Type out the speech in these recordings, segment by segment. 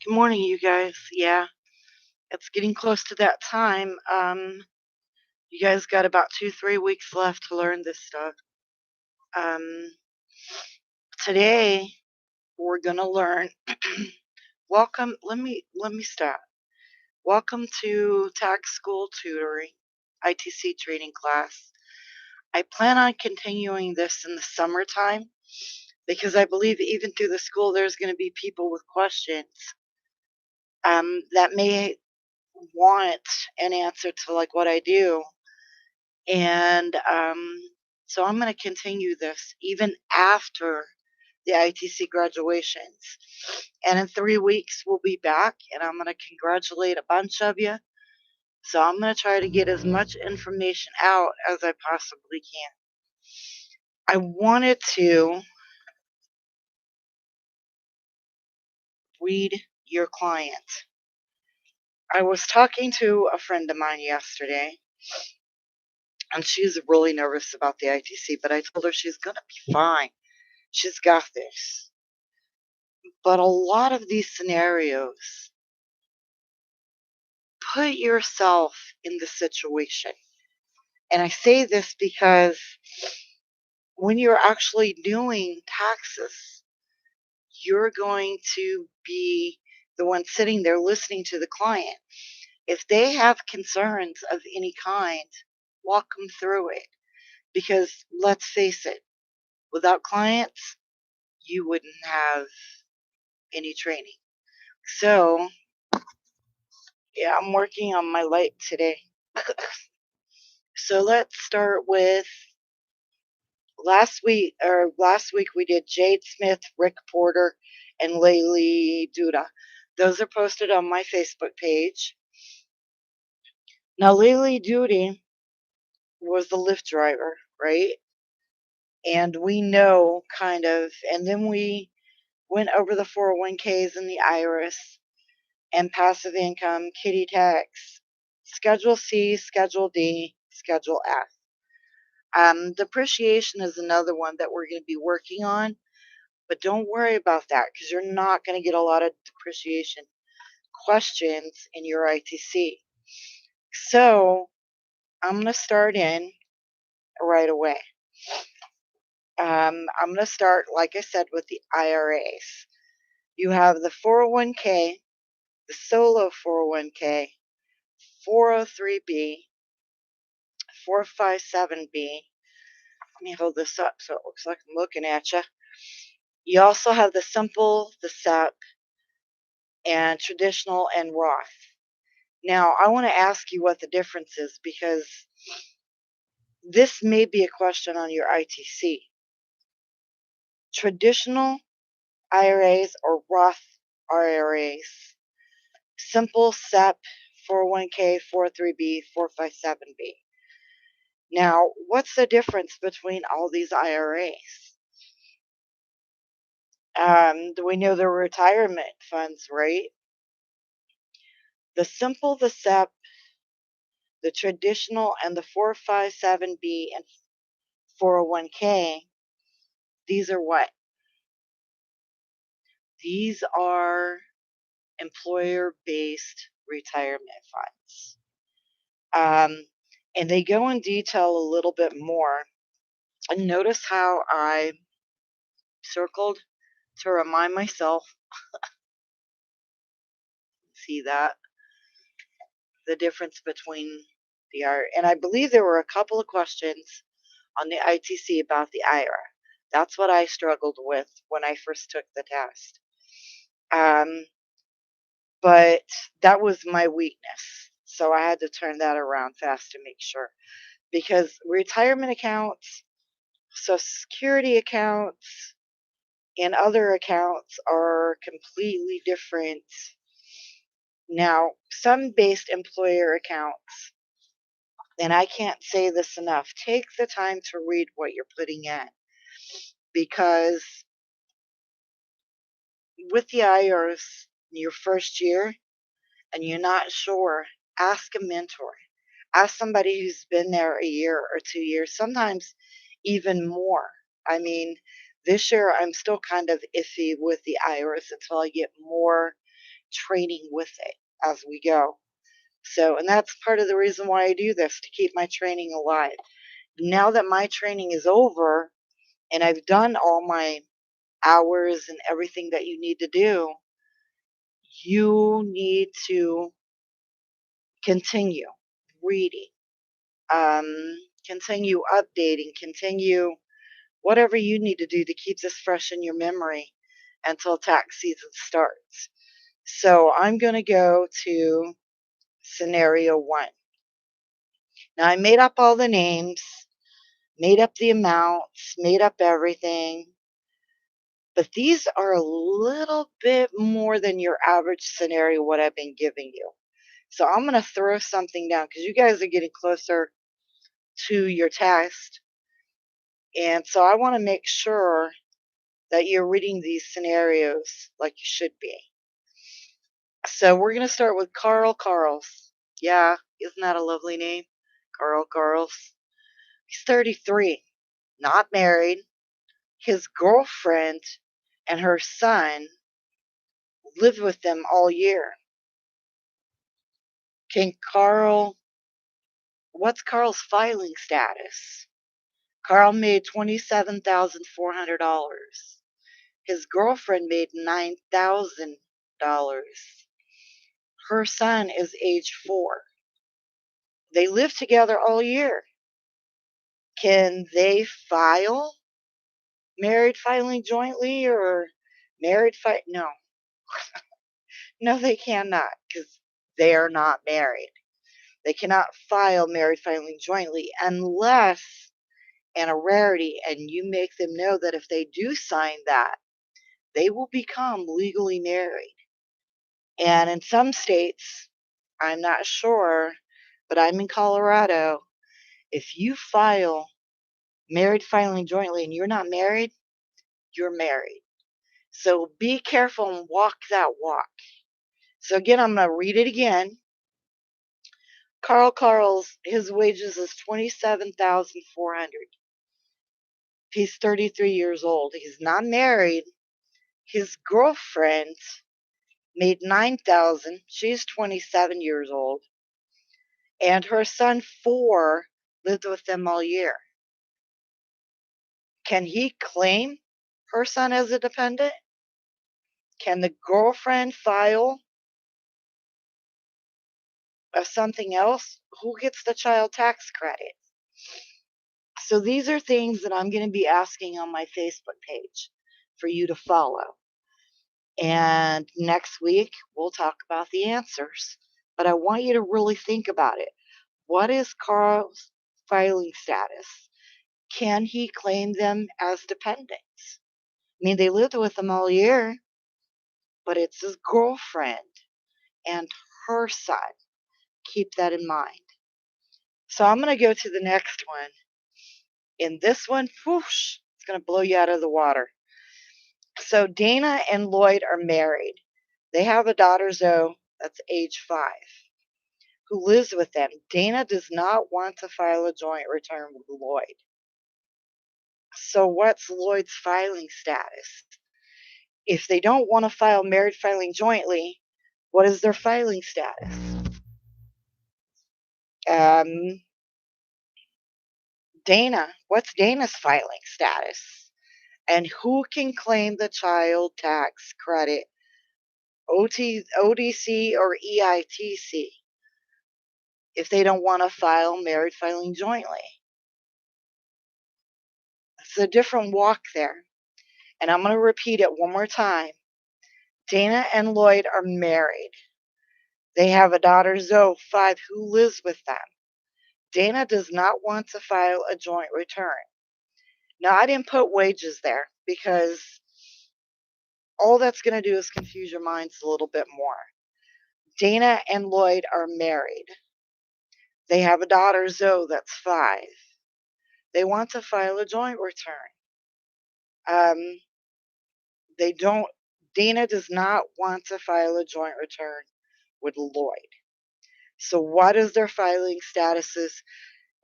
Good morning, you guys. Yeah, it's getting close to that time. You guys got about 2, 3 weeks left to learn this stuff. Um, Today we're gonna learn. Welcome. Let me start. Welcome to Tax School Tutoring, ITC training class. I plan on continuing this in the summertime because I believe even through the school there's going to be people with questions that may want an answer to like what I do. And so I'm going to continue this even after the ITC graduations. And in 3 weeks, we'll be back and I'm going to congratulate a bunch of you. So I'm going to try to get as much information out as I possibly can. I wanted to read your client. I was talking to a friend of mine yesterday, and she's really nervous about the ITC, but I told her she's going to be fine. She's got this. But a lot of these scenarios, put yourself in the situation. And I say this because when you're actually doing taxes, you're going to be the one sitting there listening to the client. If they have concerns of any kind, walk them through it. Because let's face it, without clients, you wouldn't have any training. So, yeah, I'm working on my light today. So let's start with last week we did Jade Smith, Rick Porter, and Laylee Duda. Those are posted on my Facebook page. Now Laylee Duda was the Lyft driver, right? And we know kind of, and then we went over the 401ks and the IRS and passive income, kitty tax, Schedule C, Schedule D, Schedule F. Depreciation is another one that we're going to be working on, but don't worry about that because you're not going to get a lot of depreciation questions in your ITC. So I'm going to start in right away. I'm going to start, like I said, with the IRAs. You have the 401k, the solo 401k, 403b, 457b. Let me hold this up so it looks like I'm looking at you. You also have the simple, the SEP, and traditional and Roth. Now, I want to ask you what the difference is because this may be a question on your ITC. Traditional IRAs or Roth IRAs, simple SEP, 401k, 403b, 457b. Now, what's the difference between all these IRAs? We know they're retirement funds, right? The simple, the SEP, the traditional, and the 457b and 401k, these are what? These are employer-based retirement funds. And they go in detail a little bit more. And notice how I circled to remind myself, see that, the difference between the IRA. And I believe there were a couple of questions on the ITC about the IRA. That's what I struggled with when I first took the test. But that was my weakness. So I had to turn that around fast to make sure. Because retirement accounts, Social Security accounts, and other accounts are completely different. Now, some based employer accounts, and I can't say this enough, take the time to read what you're putting in. Because with the IRS, your first year, and you're not sure, ask a mentor. Ask somebody who's been there a year or 2 years, sometimes even more. I mean, this year I'm still kind of iffy with the IRS until I get more training with it as we go. So, and that's part of the reason why I do this, to keep my training alive. Now that my training is over and I've done all my hours and everything that you need to do, you need to continue reading, continue updating, continue whatever you need to do to keep this fresh in your memory until tax season starts. So I'm going to go to scenario one. Now I made up all the names, made up the amounts, made up everything, but these are a little bit more than your average scenario, what I've been giving you. So I'm going to throw something down because you guys are getting closer to your test. And so I want to make sure that you're reading these scenarios like you should be. So we're going to start with Carl Carls. Yeah, isn't that a lovely name? Carl Carls. He's 33, not married. His girlfriend and her son lived with them all year. Can Carl, what's Carl's filing status? Carl made $27,400. His girlfriend made $9,000. Her son is age 4. They live together all year. Can they file married filing jointly or married fight? No. No, they cannot because they are not married. They cannot file married filing jointly unless, and a rarity, and you make them know that if they do sign that, they will become legally married. And in some states, I'm not sure, but I'm in Colorado. If you file married filing jointly and you're not married, you're married. So be careful and walk that walk. So again, I'm going to read it again. Carl's his wages is 27,400. He's 33 years old. He's not married. His girlfriend made 9,000. She's 27 years old. And her son 4 lived with them all year. Can he claim her son as a dependent? Can the girlfriend file something else? Who gets the child tax credit? So these are things that I'm going to be asking on my Facebook page for you to follow. And next week, we'll talk about the answers. But I want you to really think about it. What is Carl's filing status? Can he claim them as dependents? I mean, they lived with him all year, but it's his girlfriend and her son. Keep that in mind. So I'm going to go to the next one. In this one, whoosh, it's going to blow you out of the water. So Dana and Lloyd are married. They have a daughter, Zoe, that's age 5, who lives with them. Dana does not want to file a joint return with Lloyd. So what's Lloyd's filing status? If they don't want to file married filing jointly, what is their filing status? Dana, what's Dana's filing status? And who can claim the child tax credit, ODC or EITC, if they don't want to file married filing jointly? It's a different walk there. And I'm going to repeat it one more time. Dana and Lloyd are married. They have a daughter, Zoe, 5, who lives with them. Dana does not want to file a joint return. Now, I didn't put wages there because all that's going to do is confuse your minds a little bit more. Dana and Lloyd are married. They have a daughter, Zoe, that's 5. They want to file a joint return. They don't, Dana does not want to file a joint return with Lloyd. So what is their filing statuses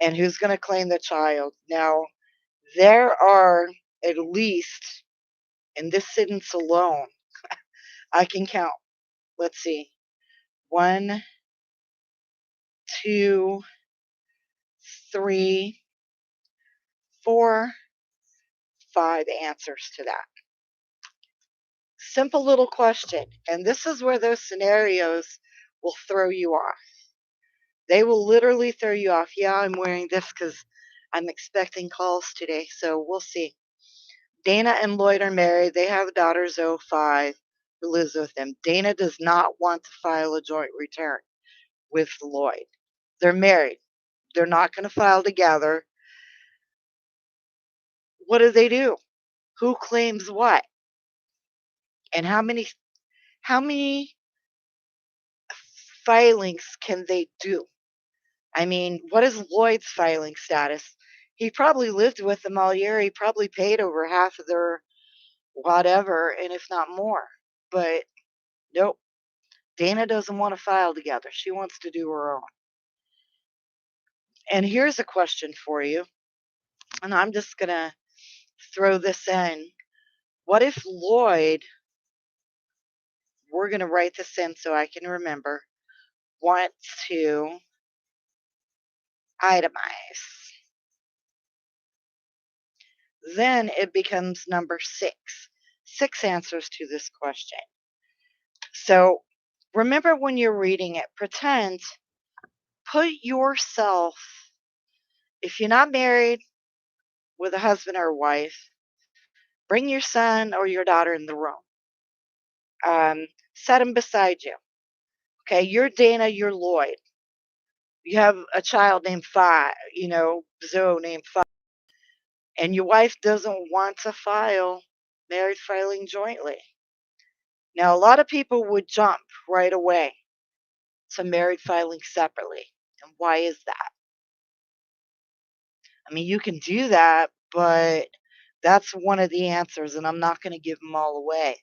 and who's going to claim the child? Now, there are at least, in this sentence alone, I can count let's see, one, two, three, four, five answers to that. Simple little question. And this is where those scenarios will throw you off. They will literally throw you off. Yeah, I'm wearing this because I'm expecting calls today, so we'll see. Dana and Lloyd are married. They have a daughter, Zoe, 5, who lives with them. Dana does not want to file a joint return with Lloyd. They're married. They're not going to file together. What do? Who claims what? And how many filings can they do? I mean, what is Lloyd's filing status? He probably lived with them all year. He probably paid over half of their whatever, and if not more. But nope, Dana doesn't want to file together. She wants to do her own. And here's a question for you, and I'm just going to throw this in. What if Lloyd, we're going to write this in so I can remember, wants to itemize? Then it becomes number 6. 6 answers to this question. So remember when you're reading it, put yourself, if you're not married with a husband or a wife, bring your son or your daughter in the room. Set them beside you. Okay, you're Dana, you're Lloyd. You have a child named Zoe named Five, and your wife doesn't want to file married filing jointly. Now, a lot of people would jump right away to married filing separately. And why is that? I mean, you can do that, but that's one of the answers, and I'm not going to give them all away.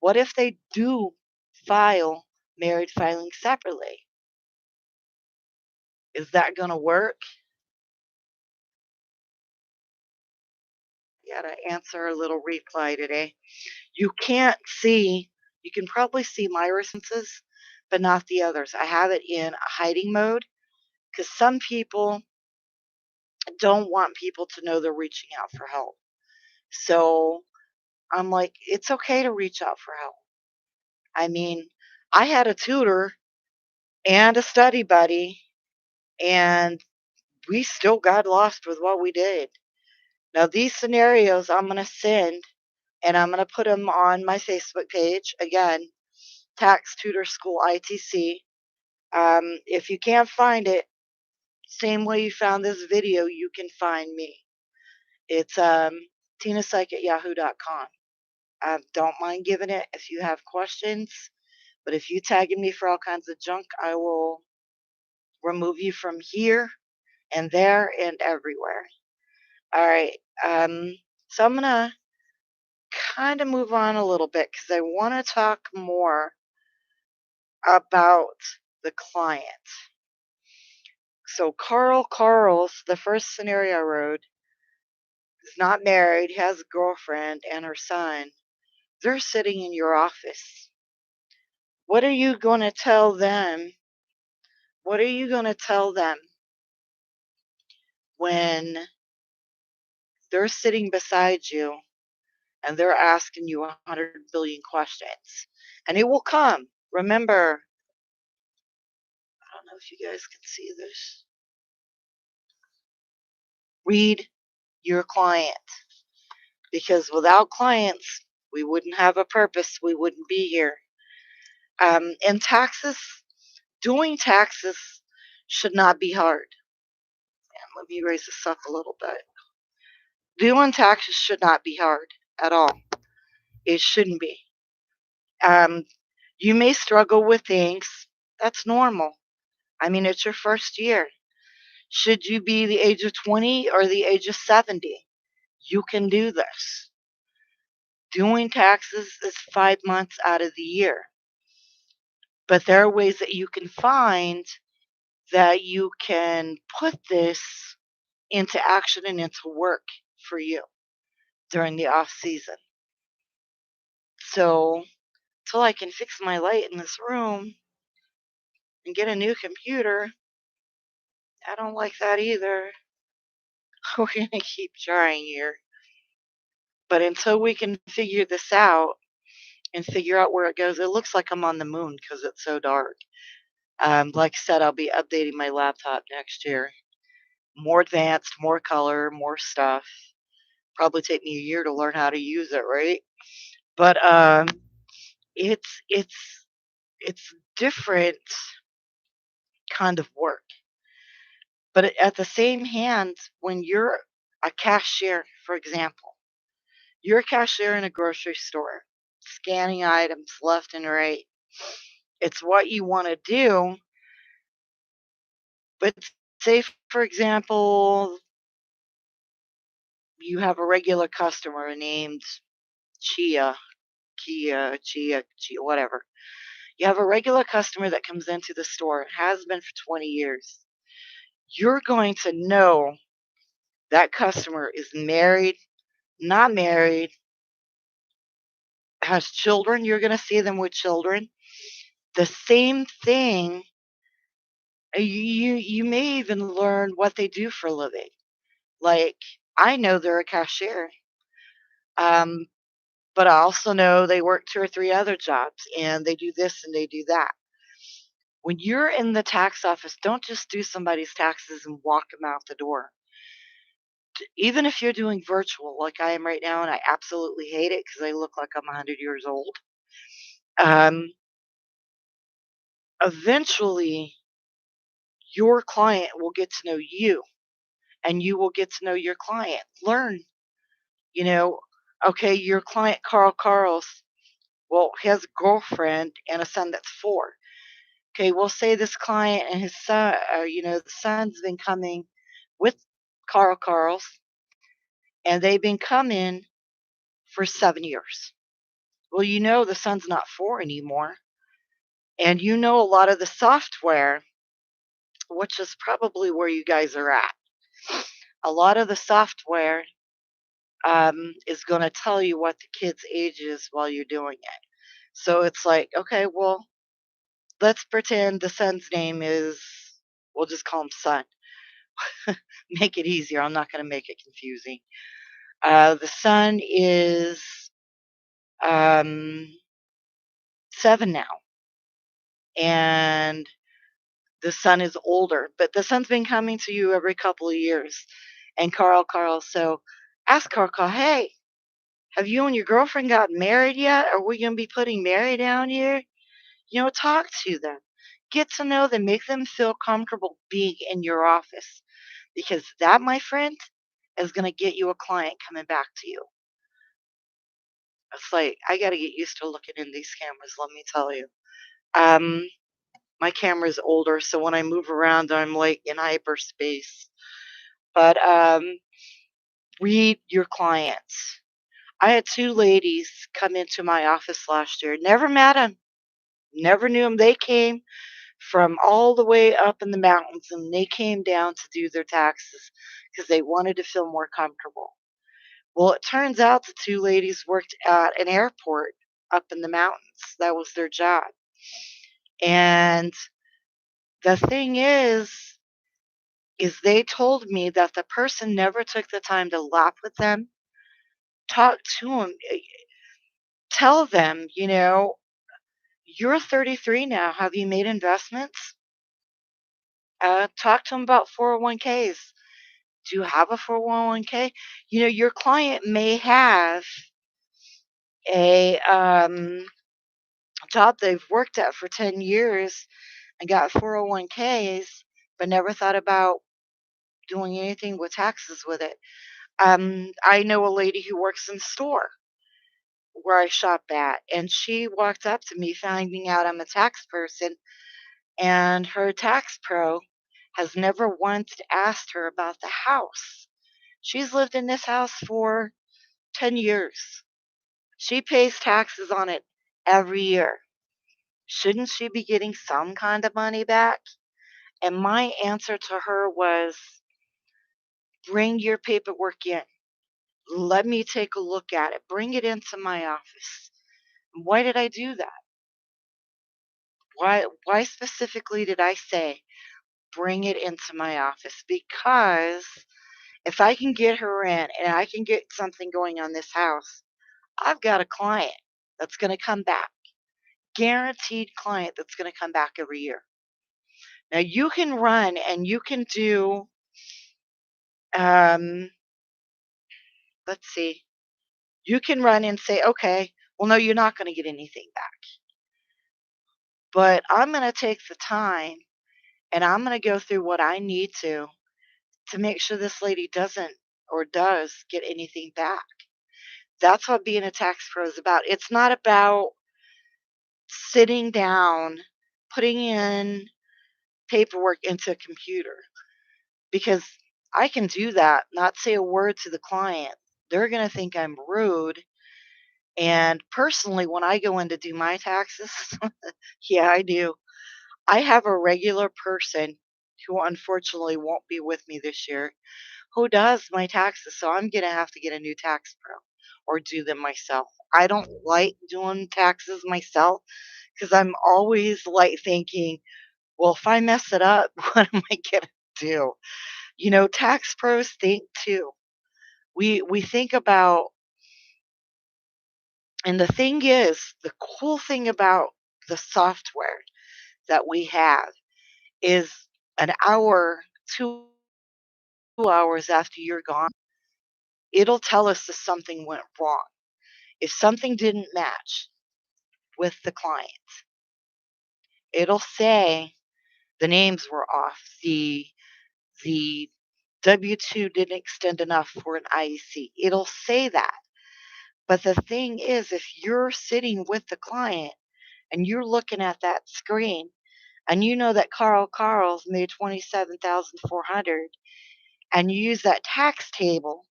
What if they do file married filing separately? Is that going to work? Got to answer a little reply today. You can't see, you can probably see my responses, but not the others. I have it in a hiding mode because some people don't want people to know they're reaching out for help. So I'm like, it's okay to reach out for help. I mean, I had a tutor and a study buddy, and we still got lost with what we did. Now, these scenarios I'm going to send, and I'm going to put them on my Facebook page. Again, Tax Tutor School ITC. If you can't find it, same way you found this video, you can find me. It's tinapsych@yahoo.com. Don't mind giving it if you have questions, but if you tagging me for all kinds of junk, I will remove you from here and there and everywhere. All right. So I'm gonna kind of move on a little bit because I want to talk more about the client. So Carl's the first scenario I wrote, is not married, has a girlfriend and her son. They're sitting in your office. What are you going to tell them? What are you going to tell them when they're sitting beside you and they're asking you 100 billion questions? And it will come. Remember, I don't know if you guys can see this. Read your client, because without clients, we wouldn't have a purpose. We wouldn't be here. And doing taxes should not be hard. And let me raise this up a little bit. Doing taxes should not be hard at all. It shouldn't be. Um, you may struggle with things. That's normal. I mean, it's your first year. Should you be the age of 20 or the age of 70? You can do this. Doing taxes is 5 months out of the year. But there are ways that you can find that you can put this into action and into work for you during the off season. So till I can fix my light in this room and get a new computer. I don't like that either. We're gonna keep trying here. But until we can figure this out and figure out where it goes, it looks like I'm on the moon because it's so dark. Like I said, I'll be updating my laptop next year. More advanced, more color, more stuff. Probably take me a year to learn how to use it, right? But it's it's it's different kind of work. But at the same hand, when you're a cashier, for example, you're a cashier in a grocery store, scanning items left and right. It's what you want to do. But say, for example, you have a regular customer named Chia, Chia, whatever. You have a regular customer that comes into the store, has been for 20 years. You're going to know that customer is married, not married, has children. You're going to see them with children. The same thing. You may even learn what they do for a living. Like I know they're a cashier, um, but I also know they work 2 or 3 other jobs and they do this and they do that. When you're in the tax office, don't just do somebody's taxes and walk them out the door. Even if you're doing virtual like I am right now, and I absolutely hate it because I look like I'm 100 years old. Um, Eventually, your client will get to know you, and you will get to know your client. Learn, you know, okay, your client Carl's, well, he has a girlfriend and a son that's 4. Okay, we'll say this client and his son, the son's been coming with Carl's, and they've been coming for 7 years. Well, the son's not 4 anymore, and a lot of the software, which is probably where you guys are at. A lot of the software is going to tell you what the kid's age is while you're doing it. So it's like, okay, well, let's pretend the son's name is, we'll just call him Son. Make it easier. I'm not going to make it confusing. The son is um, 7 now, and the son is older, but the son's been coming to you every couple of years. And Carl, so ask Carl, hey, have you and your girlfriend gotten married yet? Are we going to be putting Mary down here? Talk to them. Get to know them. Make them feel comfortable being in your office. Because that, my friend, is going to get you a client coming back to you. It's like, I got to get used to looking in these cameras, let me tell you. Um, my camera's older, so when I move around, I'm like in hyperspace. But read your clients. I had 2 ladies come into my office last year. Never met them. Never knew them. They came from all the way up in the mountains, and they came down to do their taxes because they wanted to feel more comfortable. Well, it turns out the 2 ladies worked at an airport up in the mountains. That was their job. And the thing is they told me that the person never took the time to laugh with them, talk to them, tell them, you're 33 now. Have you made investments? Talk to them about 401ks. Do you have a 401k? Your client may have a job they've worked at for 10 years and got 401ks, but never thought about doing anything with taxes with it. I know a lady who works in the store where I shop at, and she walked up to me finding out I'm a tax person, and her tax pro has never once asked her about the house. She's lived in this house for 10 years. She pays taxes on it every year. Shouldn't she be getting some kind of money back? And my answer to her was, bring your paperwork in. Let me take a look at it. Bring it into my office. Why did I do that? Why specifically did I say, "Bring it into my office"? Because if I can get her in and I can get something going on this house, I've got a client that's gonna come back, guaranteed client that's gonna come back every year. Now you can run and you can do, um, let's see, you can run and say, "Okay, well, no, you're not gonna get anything back, but I'm gonna take the time and I'm gonna go through what I need to make sure this lady doesn't or does get anything back." That's what being a tax pro is about. It's not about sitting down, putting in paperwork into a computer because I can do that, not say a word to the client. They're going to think I'm rude. And personally, when I go in to do my taxes, yeah, I do. I have a regular person who unfortunately won't be with me this year who does my taxes. So I'm going to have to get a new tax pro or do them myself. I don't like doing taxes myself because I'm always like thinking, well, if I mess it up, what am I gonna do? Tax pros think too. We think about, and the thing is, the cool thing about the software that we have is an hour, 2 hours after you're gone, it'll tell us if something went wrong. If something didn't match with the client, it'll say the names were off, the W-2 didn't extend enough for an IEC. It'll say that. But the thing is, if you're sitting with the client and you're looking at that screen and you know that Carl's made 27,400 and you use that tax table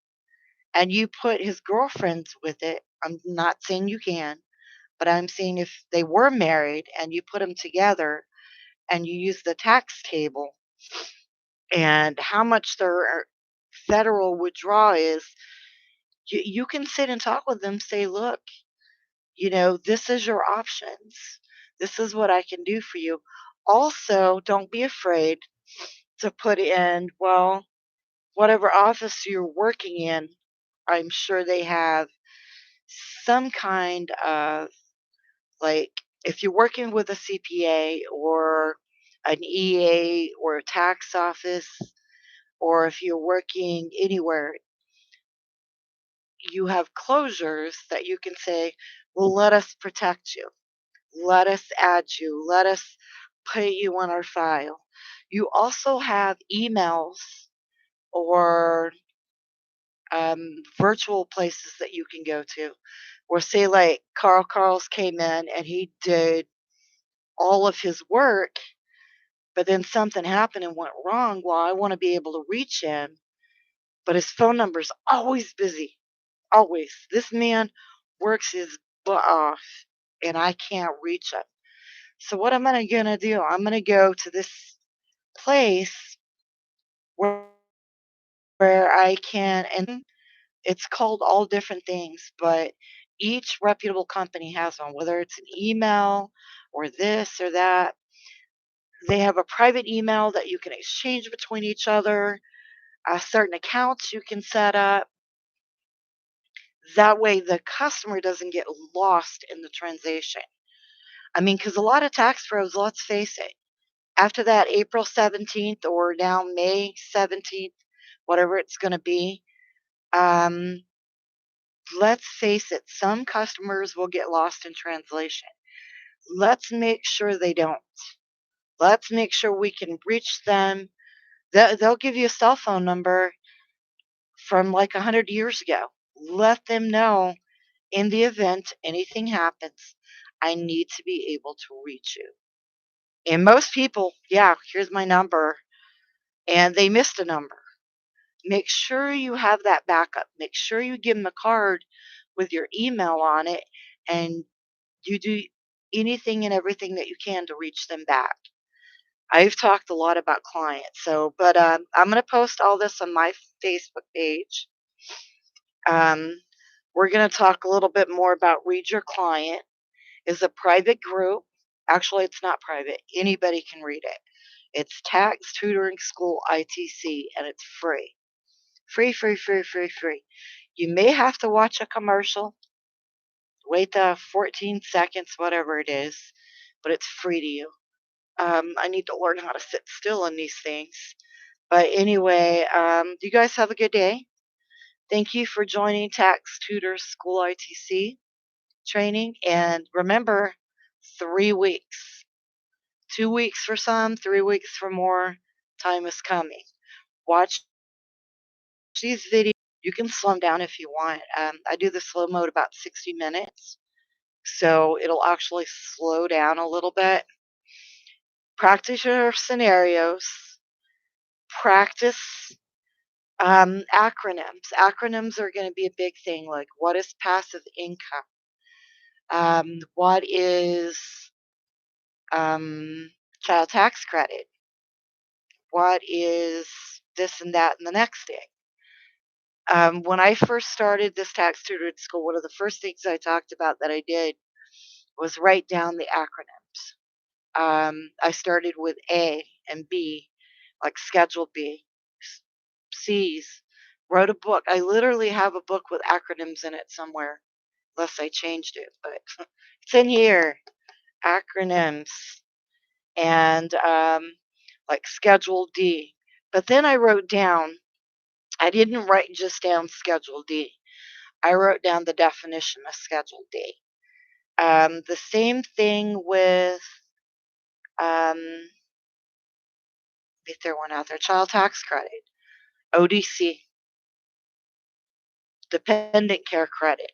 and you put his girlfriends with it, I'm not saying you can, but I'm saying if they were married and you put them together and you use the tax table and how much their federal withdrawal is, you can sit and talk with them, say, "Look, this is your options. This is what I can do for you." Also, don't be afraid to put in, well, whatever office you're working in, I'm sure they have some kind of, like, if you're working with a CPA or an EA or a tax office, or if you're working anywhere, you have closures that you can say, "Well, let us protect you. Let us add you. Let us put you on our file." You also have emails or virtual places that you can go to. Or say, like, Carl's came in and he did all of his work, but then something happened and went wrong. Well, I want to be able to reach him, but his phone number's always busy. Always. This man works his butt off and I can't reach him. So what am I gonna do? I'm gonna go to this place where I can, and it's called all different things, but each reputable company has one, whether it's an email or this or that. They have a private email that you can exchange between each other, certain accounts you can set up. That way the customer doesn't get lost in the transaction. I mean, because a lot of tax pros, let's face it, after that April 17th or now May 17th, whatever it's gonna be, um, let's face it, some customers will get lost in translation. Let's make sure they don't. Let's make sure we can reach them. They'll give you a cell phone number from like 100 years ago. Let them know in the event anything happens, I need to be able to reach you. And most people, yeah, here's my number, and they missed a number. Make sure you have that backup. Make sure you give them a card with your email on it, and you do anything and everything that you can to reach them back. I've talked a lot about clients, but I'm going to post all this on my Facebook page. Um, we're going to talk a little bit more about read your client. is a private group. Actually, it's not private. Anybody can read it. It's Tax Tutoring School ITC, and it's free. Free, free, free, free, free. You may have to watch a commercial, wait the 14 seconds, whatever it is, but it's free to you. I need to learn how to sit still in these things. But anyway, you guys have a good day. Thank you for joining Tax Tutor School ITC training. And remember, 3 weeks. 2 weeks for some, 3 weeks for more. Time is coming. Watch these videos. You can slow them down if you want. I do the slow mode about 60 minutes, so it'll actually slow down a little bit. Practice your scenarios. Practice acronyms. Acronyms are going to be a big thing. Like, what is passive income? What is child tax credit? What is this and that and the next thing? When I first started this tax tutoring school, one of the first things I talked about that I did was write down the acronyms. I started with A and B, like Schedule B, C's. Wrote a book. I literally have a book with acronyms in it somewhere, unless I changed it, but it's in here. Acronyms and like Schedule D. But then I wrote down, I didn't write just down Schedule D. I wrote down the definition of Schedule D. The same thing with, if there one out there, child tax credit, ODC, dependent care credit,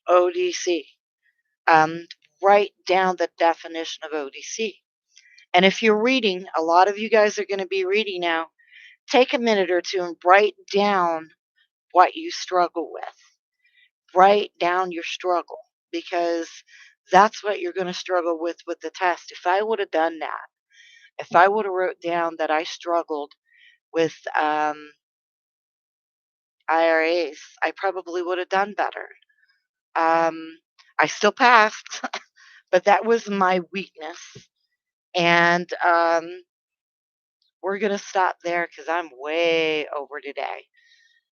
ODC. Um, write down the definition of ODC. And if you're reading, a lot of you guys are going to be reading now, take a minute or two and write down what you struggle with. Write down your struggle, because that's what you're going to struggle with the test. If I would have done that, if I would have wrote down that I struggled with IRAs, I probably would have done better. I still passed, but that was my weakness. And we're going to stop there because I'm way over today.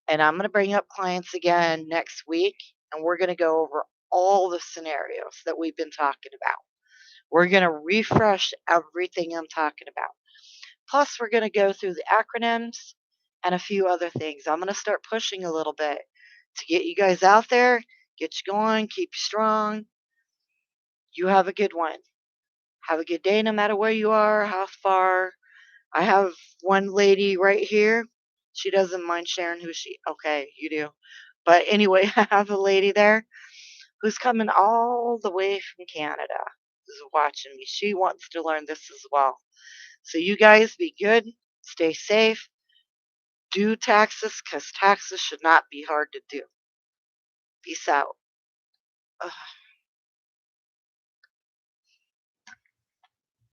And I'm going to bring up clients again next week, and we're going to go over all the scenarios that we've been talking about. We're going to refresh everything I'm talking about. Plus, we're going to go through the acronyms and a few other things. I'm going to start pushing a little bit to get you guys out there, get you going, keep you strong. You have a good one. Have a good day no matter where you are, how far. I have one lady right here. She doesn't mind sharing who she, okay, you do. But anyway, I have a lady there who's coming all the way from Canada, who's watching me. She wants to learn this as well. So you guys be good, stay safe, do taxes, because taxes should not be hard to do. Peace out. Ugh.